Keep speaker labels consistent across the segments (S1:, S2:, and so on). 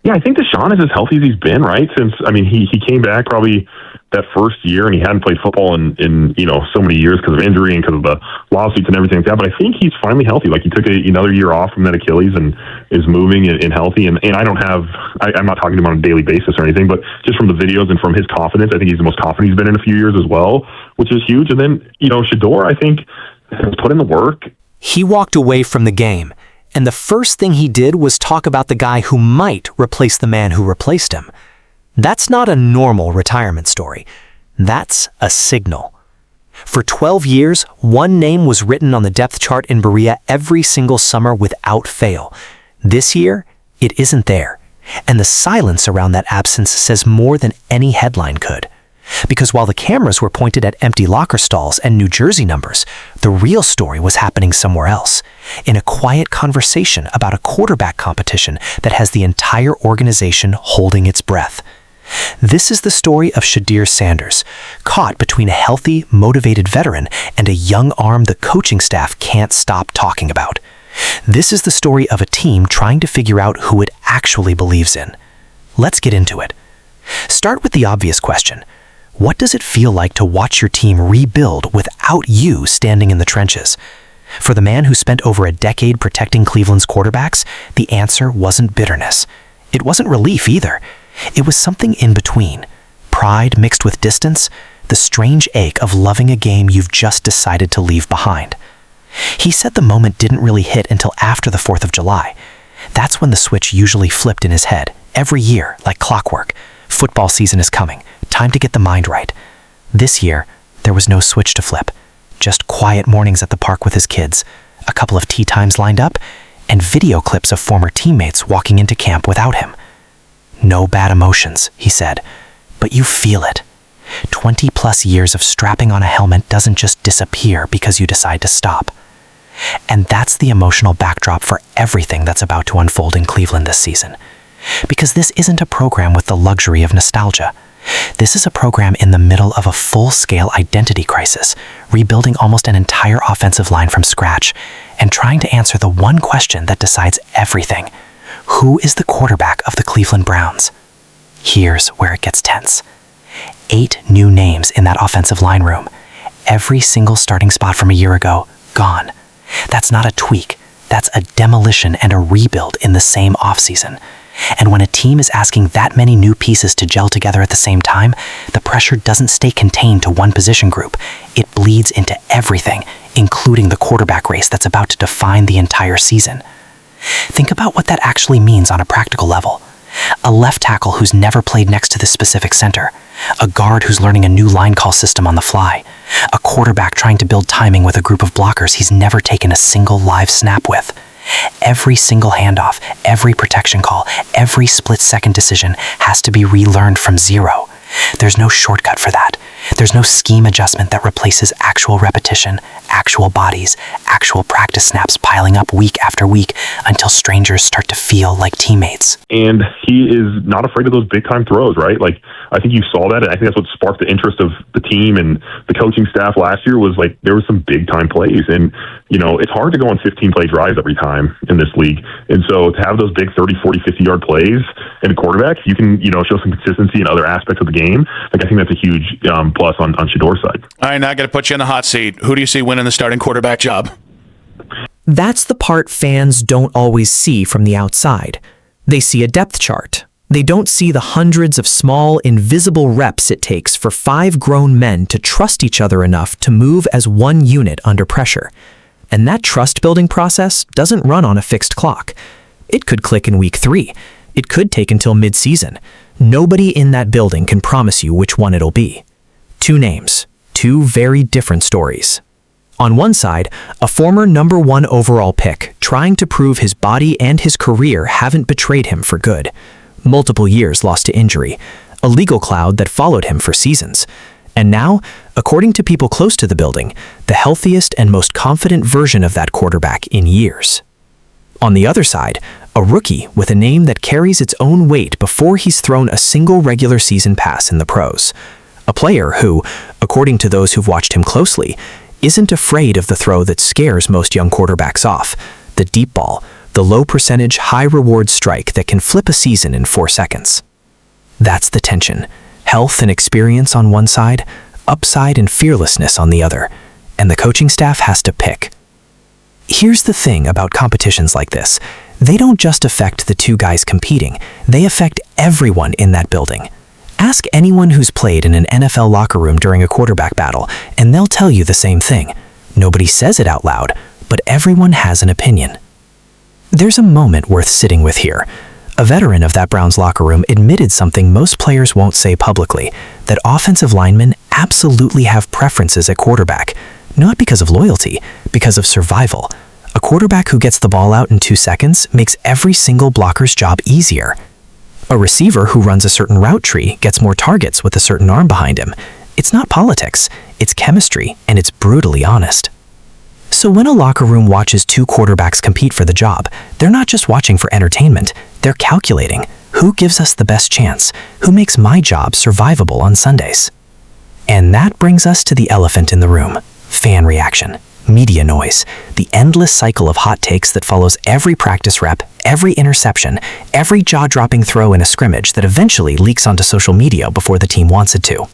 S1: Yeah, I think Deshaun is as healthy as he's been, right? Since, I mean, he came back probably that first year, and he hadn't played football in so many years because of injury and because of the lawsuits and everything like that. But I think he's finally healthy. Like, he took another year off from that Achilles and is moving and healthy. And I'm not talking to him on a daily basis or anything, but just from the videos and from his confidence, I think he's the most confident he's been in a few years as well, which is huge. And then, Shedeur, I think, has put in the work.
S2: He walked away from the game, and the first thing he did was talk about the guy who might replace the man who replaced him. That's not a normal retirement story. That's a signal. For 12 years, one name was written on the depth chart in Berea every single summer without fail. This year, it isn't there. And the silence around that absence says more than any headline could. Because while the cameras were pointed at empty locker stalls and New Jersey numbers, the real story was happening somewhere else, in a quiet conversation about a quarterback competition that has the entire organization holding its breath. This is the story of Shedeur Sanders, caught between a healthy, motivated veteran and a young arm the coaching staff can't stop talking about. This is the story of a team trying to figure out who it actually believes in. Let's get into it. Start with the obvious question. What does it feel like to watch your team rebuild without you standing in the trenches? For the man who spent over a decade protecting Cleveland's quarterbacks, the answer wasn't bitterness. It wasn't relief either. It was something in between. Pride mixed with distance, the strange ache of loving a game you've just decided to leave behind. He said the moment didn't really hit until after the 4th of July. That's when the switch usually flipped in his head, every year, like clockwork. Football season is coming. Time to get the mind right. This year, there was no switch to flip. Just quiet mornings at the park with his kids, a couple of tea times lined up, and video clips of former teammates walking into camp without him. No bad emotions, he said, but you feel it. 20+ years of strapping on a helmet doesn't just disappear because you decide to stop. And that's the emotional backdrop for everything that's about to unfold in Cleveland this season. Because this isn't a program with the luxury of nostalgia. This is a program in the middle of a full-scale identity crisis, rebuilding almost an entire offensive line from scratch, and trying to answer the one question that decides everything. Who is the quarterback of the Cleveland Browns? Here's where it gets tense. 8 new names in that offensive line room. Every single starting spot from a year ago, gone. That's not a tweak. That's a demolition and a rebuild in the same offseason. And when a team is asking that many new pieces to gel together at the same time, the pressure doesn't stay contained to one position group. It bleeds into everything, including the quarterback race that's about to define the entire season. Think about what that actually means on a practical level. A left tackle who's never played next to the specific center. A guard who's learning a new line call system on the fly. A quarterback trying to build timing with a group of blockers he's never taken a single live snap with. Every single handoff, every protection call, every split-second decision has to be relearned from zero. There's no shortcut for that. There's no scheme adjustment that replaces actual repetition, actual bodies, actual practice snaps piling up week after week until strangers start to feel like teammates.
S1: And he is not afraid of those big-time throws, right? Like, I think you saw that, and I think that's what sparked the interest of the team and the coaching staff last year was, like, there were some big-time plays. And, it's hard to go on 15-play drives every time in this league. And so to have those big 30, 40, 50-yard plays and a quarterback, you can, show some consistency in other aspects of the game. Like, I think that's a huge plus on Shedeur's side.
S3: All right, now I got to put you in the hot seat. Who do you see winning the starting quarterback job?
S4: That's the part fans don't always see from the outside. They see a depth chart. They don't see the hundreds of small, invisible reps it takes for 5 grown men to trust each other enough to move as one unit under pressure. And that trust-building process doesn't run on a fixed clock. It could click in week 3. It could take until mid-season. Nobody in that building can promise you which one it'll be. 2 names, 2 very different stories. On one side, a former number 1 overall pick trying to prove his body and his career haven't betrayed him for good. Multiple years lost to injury, a legal cloud that followed him for seasons. And now, according to people close to the building, the healthiest and most confident version of that quarterback in years. On the other side, a rookie with a name that carries its own weight before he's thrown a single regular season pass in the pros. A player who, according to those who've watched him closely, isn't afraid of the throw that scares most young quarterbacks off, the deep ball, the low percentage, high reward strike that can flip a season in 4 seconds. That's the tension. Health and experience on one side, upside and fearlessness on the other, and the coaching staff has to pick. Here's the thing about competitions like this. They don't just affect the two guys competing, they affect everyone in that building. Ask anyone who's played in an NFL locker room during a quarterback battle, and they'll tell you the same thing. Nobody says it out loud, but everyone has an opinion. There's a moment worth sitting with here. A veteran of that Browns locker room admitted something most players won't say publicly, that offensive linemen absolutely have preferences at quarterback, not because of loyalty, because of survival. A quarterback who gets the ball out in 2 seconds makes every single blocker's job easier. A receiver who runs a certain route tree gets more targets with a certain arm behind him. It's not politics, it's chemistry, and it's brutally honest. So when a locker room watches two quarterbacks compete for the job, they're not just watching for entertainment, they're calculating who gives us the best chance, who makes my job survivable on Sundays. And that brings us to the elephant in the room, fan reaction, media noise, the endless cycle of hot takes that follows every practice rep, every interception, every jaw-dropping throw in a scrimmage that eventually leaks onto social media before the team wants it to.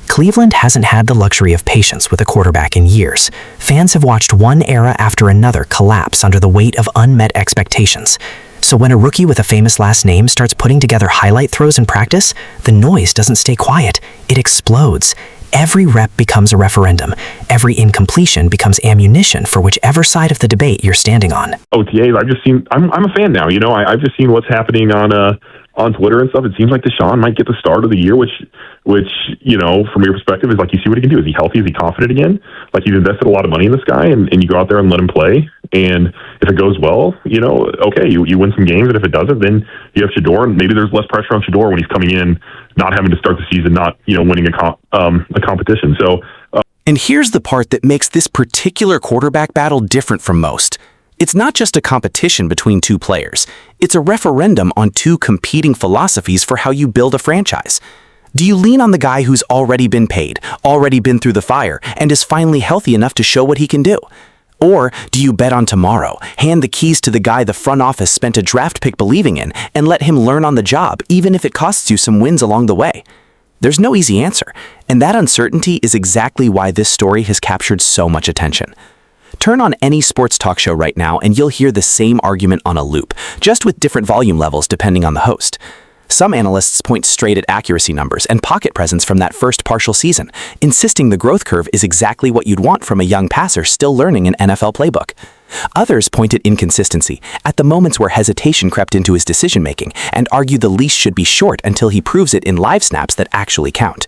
S4: Cleveland hasn't had the luxury of patience with a quarterback in years. Fans have watched one era after another collapse under the weight of unmet expectations. So when a rookie with a famous last name starts putting together highlight throws in practice, the noise doesn't stay quiet, it explodes. Every rep becomes a referendum. Every incompletion becomes ammunition for whichever side of the debate you're standing on.
S1: OTAs, I'm a fan now. I've just seen what's happening on Twitter and stuff. It seems like Deshaun might get the start of the year, which from your perspective is like, you see what he can do. Is he healthy? Is he confident again? Like, you've invested a lot of money in this guy, and you go out there and let him play. And if it goes well, okay, you win some games. And if it doesn't, then you have Shedeur, and maybe there's less pressure on Shedeur when he's coming in, not having to start the season, not winning a competition. So.
S5: And here's the part that makes this particular quarterback battle different from most. It's not just a competition between two players. It's a referendum on two competing philosophies for how you build a franchise. Do you lean on the guy who's already been paid, already been through the fire, and is finally healthy enough to show what he can do? Or do you bet on tomorrow, hand the keys to the guy the front office spent a draft pick believing in, and let him learn on the job, even if it costs you some wins along the way? There's no easy answer, and that uncertainty is exactly why this story has captured so much attention. Turn on any sports talk show right now and you'll hear the same argument on a loop, just with different volume levels depending on the host. Some analysts point straight at accuracy numbers and pocket presence from that first partial season, insisting the growth curve is exactly what you'd want from a young passer still learning an NFL playbook. Others point at inconsistency, at the moments where hesitation crept into his decision-making, and argue the leash should be short until he proves it in live snaps that actually count.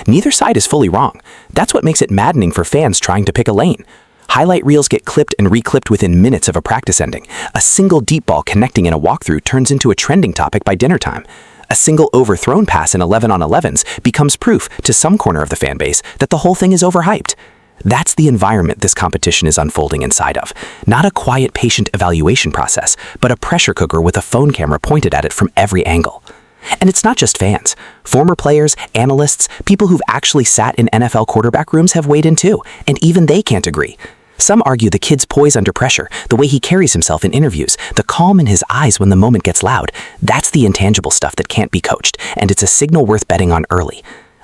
S5: Neither side is fully wrong. That's what makes it maddening for fans trying to pick a lane. Highlight reels get clipped and reclipped within minutes of a practice ending. A single deep ball connecting in a walkthrough turns into a trending topic by dinner time. A single overthrown pass in 11-on-11s becomes proof to some corner of the fan base that the whole thing is overhyped. That's the environment this competition is unfolding inside of. Not a quiet, patient evaluation process, but a pressure cooker with a phone camera pointed at it from every angle. And it's not just fans. Former players, analysts, people who've actually sat in NFL quarterback rooms have weighed in too, and even they can't agree. Some argue the kid's poise under pressure, the way he carries himself in interviews, the calm in his eyes when the moment gets loud. That's the intangible stuff that can't be coached, and it's a signal worth betting on early.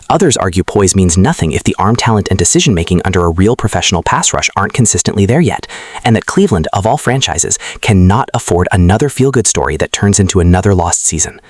S5: Others argue poise means nothing if the arm talent and decision-making under a real professional pass rush aren't consistently there yet, and that Cleveland, of all franchises, cannot afford another feel-good story that turns into another lost season.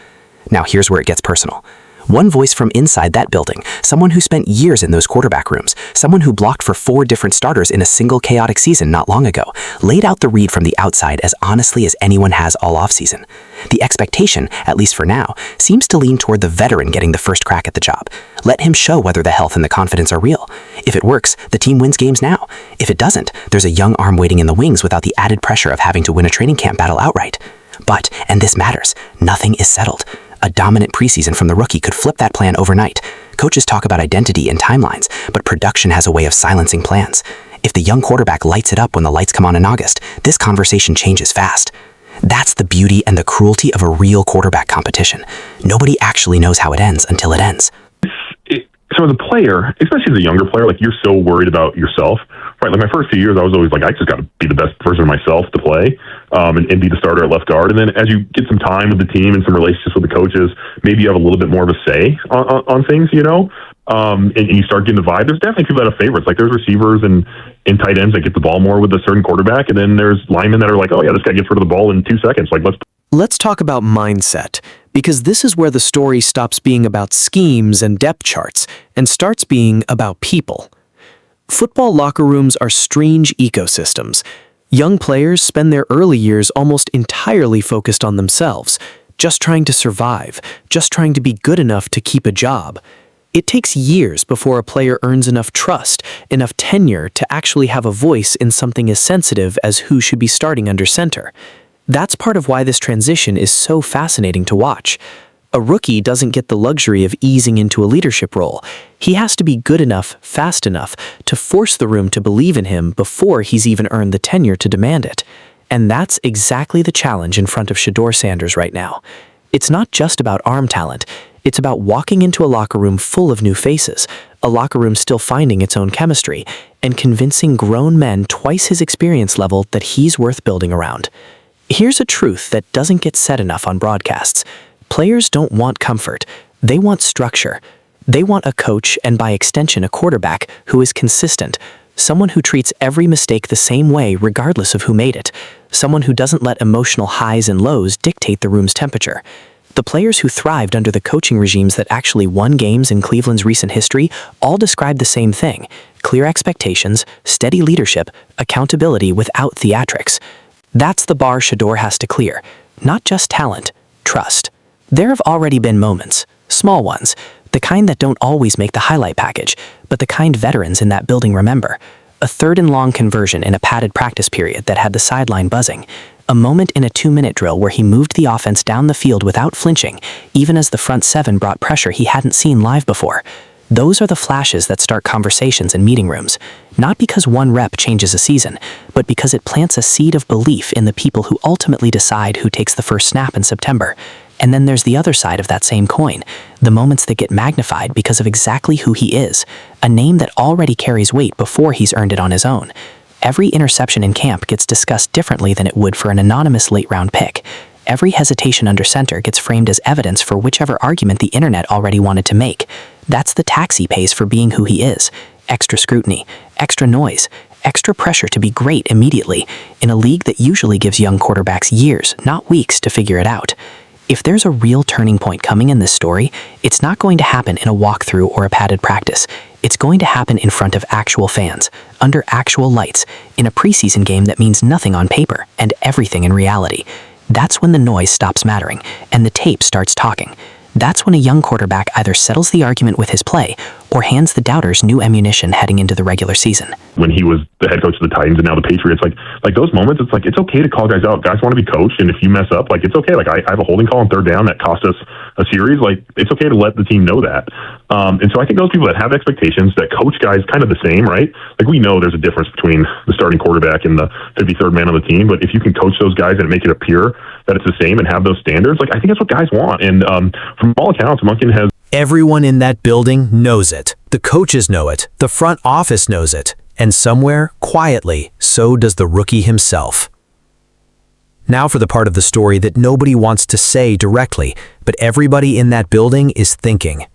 S5: Now here's where it gets personal. One voice from inside that building, someone who spent years in those quarterback rooms, someone who blocked for 4 different starters in a single chaotic season not long ago, laid out the read from the outside as honestly as anyone has all offseason. The expectation, at least for now, seems to lean toward the veteran getting the first crack at the job. Let him show whether the health and the confidence are real. If it works, the team wins games now. If it doesn't, there's a young arm waiting in the wings without the added pressure of having to win a training camp battle outright. But, and this matters, nothing is settled. A dominant preseason from the rookie could flip that plan overnight. Coaches talk about identity and timelines, but production has a way of silencing plans. If the young quarterback lights it up when the lights come on in August, this conversation changes fast. That's the beauty and the cruelty of a real quarterback competition. Nobody actually knows how it ends until it ends.
S1: So as a player, especially as a younger player, like you're so worried about yourself, right? Like my first few years, I was always like, I just got to be the best version of myself to play, and be the starter at left guard. And then as you get some time with the team and some relationships with the coaches, maybe you have a little bit more of a say on things, and you start getting the vibe. There's definitely people that have favorites. Like there's receivers and tight ends that get the ball more with a certain quarterback, and then there's linemen that are like, oh yeah, this guy gets rid of the ball in 2 seconds. Like
S2: Let's talk about mindset, because this is where the story stops being about schemes and depth charts and starts being about people. Football locker rooms are strange ecosystems. Young players spend their early years almost entirely focused on themselves, just trying to survive, just trying to be good enough to keep a job. It takes years before a player earns enough trust, enough tenure to actually have a voice in something as sensitive as who should be starting under center. That's part of why this transition is so fascinating to watch. A rookie doesn't get the luxury of easing into a leadership role. He has to be good enough, fast enough, to force the room to believe in him before he's even earned the tenure to demand it. And that's exactly the challenge in front of Shedeur Sanders right now. It's not just about arm talent. It's about walking into a locker room full of new faces, a locker room still finding its own chemistry, and convincing grown men twice his experience level that he's worth building around. Here's a truth that doesn't get said enough on broadcasts. Players don't want comfort. They want structure. They want a coach and by extension a quarterback who is consistent, someone who treats every mistake the same way regardless of who made it, someone who doesn't let emotional highs and lows dictate the room's temperature. The players who thrived under the coaching regimes that actually won games in Cleveland's recent history all describe the same thing: clear expectations, steady leadership, accountability without theatrics. That's the bar Shedeur has to clear. Not just talent, trust. There have already been moments, small ones, the kind that don't always make the highlight package, but the kind veterans in that building remember. A 3rd and long conversion in a padded practice period that had the sideline buzzing. A moment in a 2-minute drill where he moved the offense down the field without flinching, even as the front 7 brought pressure he hadn't seen live before. Those are the flashes that start conversations in meeting rooms, not because one rep changes a season, but because it plants a seed of belief in the people who ultimately decide who takes the first snap in September. And then there's the other side of that same coin, the moments that get magnified because of exactly who he is, a name that already carries weight before he's earned it on his own. Every interception in camp gets discussed differently than it would for an anonymous late-round pick. Every hesitation under center gets framed as evidence for whichever argument the internet already wanted to make. That's the tax he pays for being who he is. Extra scrutiny, extra noise, extra pressure to be great immediately, in a league that usually gives young quarterbacks years, not weeks, to figure it out. If there's a real turning point coming in this story, it's not going to happen in a walkthrough or a padded practice. It's going to happen in front of actual fans, under actual lights, in a preseason game that means nothing on paper and everything in reality. That's when the noise stops mattering and the tape starts talking. That's when a young quarterback either settles the argument with his play or hands the doubters new ammunition heading into the regular season.
S1: When he was the head coach of the Titans and now the Patriots, like those moments, it's okay to call guys out. Guys want to be coached, and if you mess up, it's okay. I have a holding call on 3rd down that cost us a series. It's okay to let the team know that. And so I think those people that have expectations, that coach guys kind of the same, right? We know there's a difference between the starting quarterback and the 53rd man on the team, but if you can coach those guys and make it appear that it's the same and have those standards, I think that's what guys want. And from all accounts, Monken has...
S2: Everyone in that building knows it. The coaches know it. The front office knows it. And somewhere, quietly, so does the rookie himself. Now for the part of the story that nobody wants to say directly, but everybody in that building is thinking.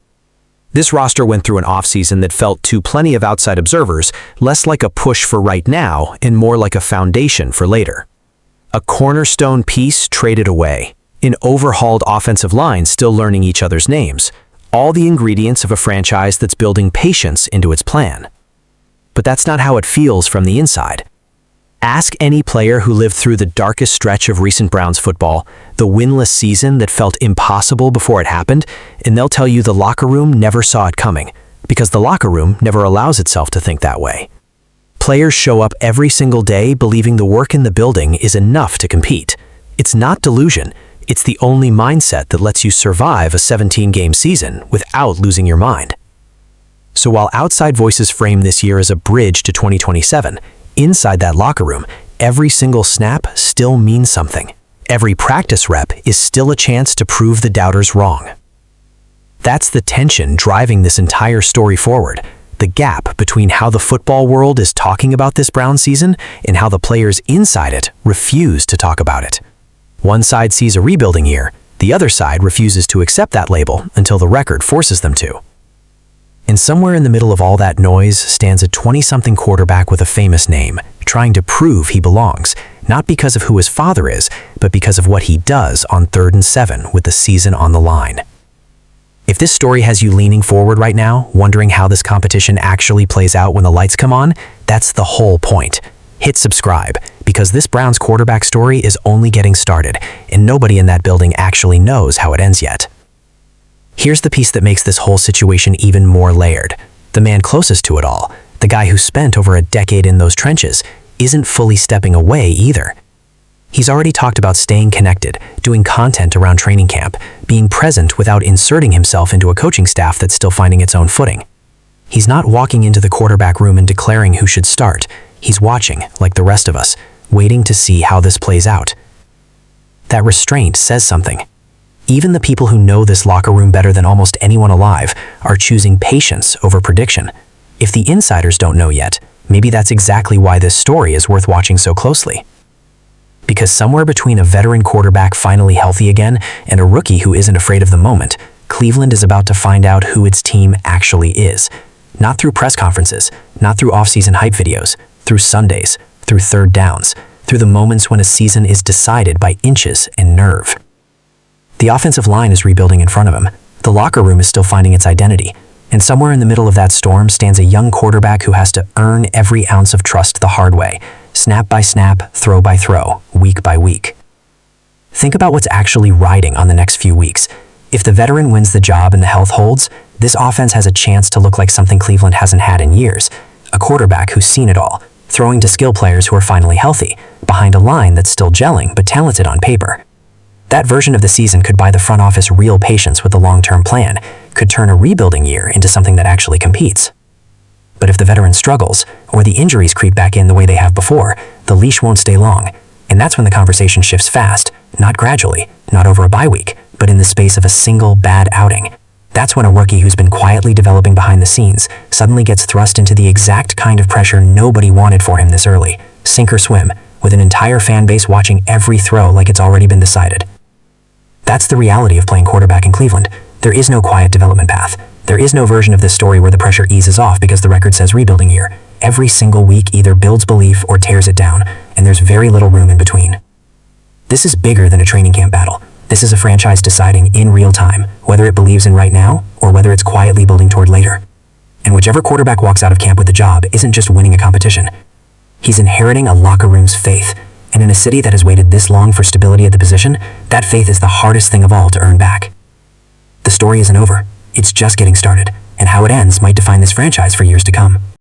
S2: This roster went through an offseason that felt to plenty of outside observers less like a push for right now and more like a foundation for later. A cornerstone piece traded away. An overhauled offensive line still learning each other's names. All the ingredients of a franchise that's building patience into its plan. But that's not how it feels from the inside. Ask any player who lived through the darkest stretch of recent Browns football, the winless season that felt impossible before it happened, and they'll tell you the locker room never saw it coming, because the locker room never allows itself to think that way. Players show up every single day believing the work in the building is enough to compete. It's not delusion. It's the only mindset that lets you survive a 17-game season without losing your mind. So while outside voices frame this year as a bridge to 2027, inside that locker room, every single snap still means something. Every practice rep is still a chance to prove the doubters wrong. That's the tension driving this entire story forward. The gap between how the football world is talking about this Brown season and how the players inside it refuse to talk about it. One side sees a rebuilding year, the other side refuses to accept that label until the record forces them to. And somewhere in the middle of all that noise stands a 20-something quarterback with a famous name, trying to prove he belongs, not because of who his father is, but because of what he does on 3rd and 7 with the season on the line. If this story has you leaning forward right now, wondering how this competition actually plays out when the lights come on, that's the whole point. Hit subscribe, because this Browns quarterback story is only getting started, and nobody in that building actually knows how it ends yet. Here's the piece that makes this whole situation even more layered. The man closest to it all, the guy who spent over a decade in those trenches, isn't fully stepping away either. He's already talked about staying connected, doing content around training camp, being present without inserting himself into a coaching staff that's still finding its own footing. He's not walking into the quarterback room and declaring who should start. He's watching, like the rest of us, waiting to see how this plays out. That restraint says something. Even the people who know this locker room better than almost anyone alive are choosing patience over prediction. If the insiders don't know yet, maybe that's exactly why this story is worth watching so closely. Because somewhere between a veteran quarterback finally healthy again and a rookie who isn't afraid of the moment, Cleveland is about to find out who its team actually is. Not through press conferences, not through off-season hype videos, through Sundays, through third downs, through the moments when a season is decided by inches and nerve. The offensive line is rebuilding in front of him. The locker room is still finding its identity. And somewhere in the middle of that storm stands a young quarterback who has to earn every ounce of trust the hard way, snap by snap, throw by throw, week by week. Think about what's actually riding on the next few weeks. If the veteran wins the job and the health holds, this offense has a chance to look like something Cleveland hasn't had in years. A quarterback who's seen it all, throwing to skill players who are finally healthy, behind a line that's still gelling but talented on paper. That version of the season could buy the front office real patience with the long-term plan, could turn a rebuilding year into something that actually competes. But if the veteran struggles, or the injuries creep back in the way they have before, the leash won't stay long. And that's when the conversation shifts fast, not gradually, not over a bye week, but in the space of a single bad outing. That's when a rookie who's been quietly developing behind the scenes suddenly gets thrust into the exact kind of pressure nobody wanted for him this early, sink or swim, with an entire fan base watching every throw like it's already been decided. That's the reality of playing quarterback in Cleveland. There is no quiet development path. There is no version of this story where the pressure eases off because the record says rebuilding year. Every single week either builds belief or tears it down, and there's very little room in between. This is bigger than a training camp battle. This is a franchise deciding in real time whether it believes in right now or whether it's quietly building toward later. And whichever quarterback walks out of camp with the job isn't just winning a competition. He's inheriting a locker room's faith. And in a city that has waited this long for stability at the position, that faith is the hardest thing of all to earn back. The story isn't over. It's just getting started, and how it ends might define this franchise for years to come.